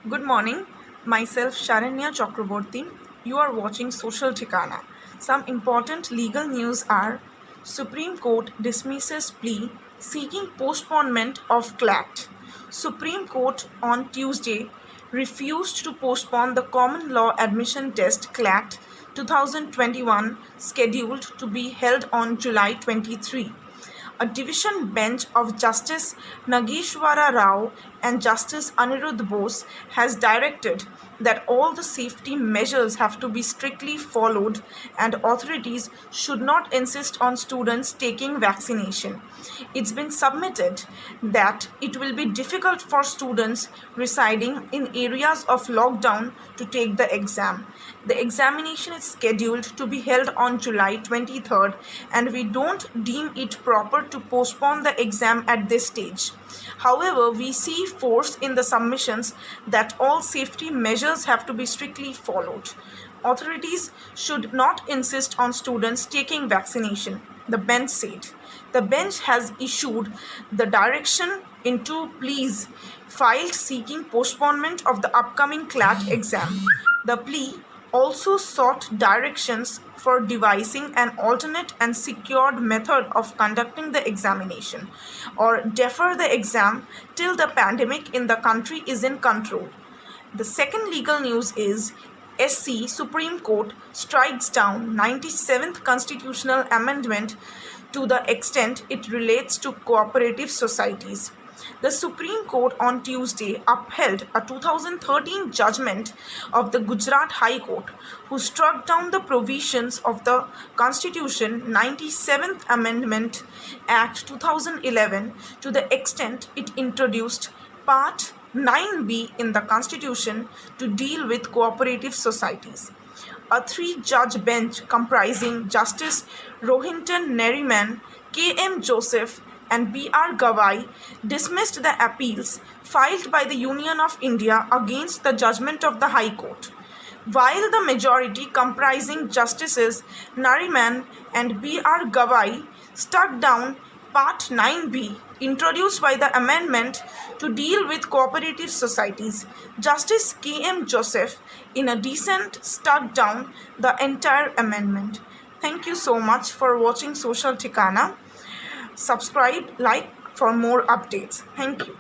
Good morning. Myself Sharanya Chakraborty. You are watching Social Tikana. Some important legal news are: Supreme Court dismisses plea seeking postponement of CLAT. Supreme Court on Tuesday refused to postpone the common law admission test CLAT 2021 scheduled to be held on July 23. A division bench of Justice Nageshwara Rao and Justice Anirudh Bose has directed that all the safety measures have to be strictly followed and authorities should not insist on students taking vaccination. It's been submitted that it will be difficult for students residing in areas of lockdown to take the exam. The examination is scheduled to be held on July 23rd, and we don't deem it proper to postpone the exam at this stage. However, we see force in the submissions that all safety measures have to be strictly followed. Authorities should not insist on students taking vaccination, the bench said. The bench has issued the direction in two pleas filed seeking postponement of the upcoming CLAT exam. The plea also sought directions for devising an alternate and secured method of conducting the examination or defer the exam till the pandemic in the country is in control. The second legal news is SC Supreme Court strikes down 97th constitutional amendment to the extent it relates to cooperative societies. The Supreme Court on Tuesday upheld a 2013 judgment of the Gujarat High Court, who struck down the provisions of the Constitution 97th Amendment Act 2011 to the extent it introduced Part 9b in the Constitution to deal with cooperative societies. A three-judge bench comprising Justice Rohinton Nariman, K.M. Joseph, and B.R. Gawai dismissed the appeals filed by the Union of India against the judgment of the High Court. While the majority comprising Justices Nariman and B.R. Gawai struck down Part 9b introduced by the amendment to deal with cooperative societies, Justice K.M. Joseph in a dissent struck down the entire amendment. Thank you so much for watching Social Tikana. Subscribe, like for more updates. Thank you.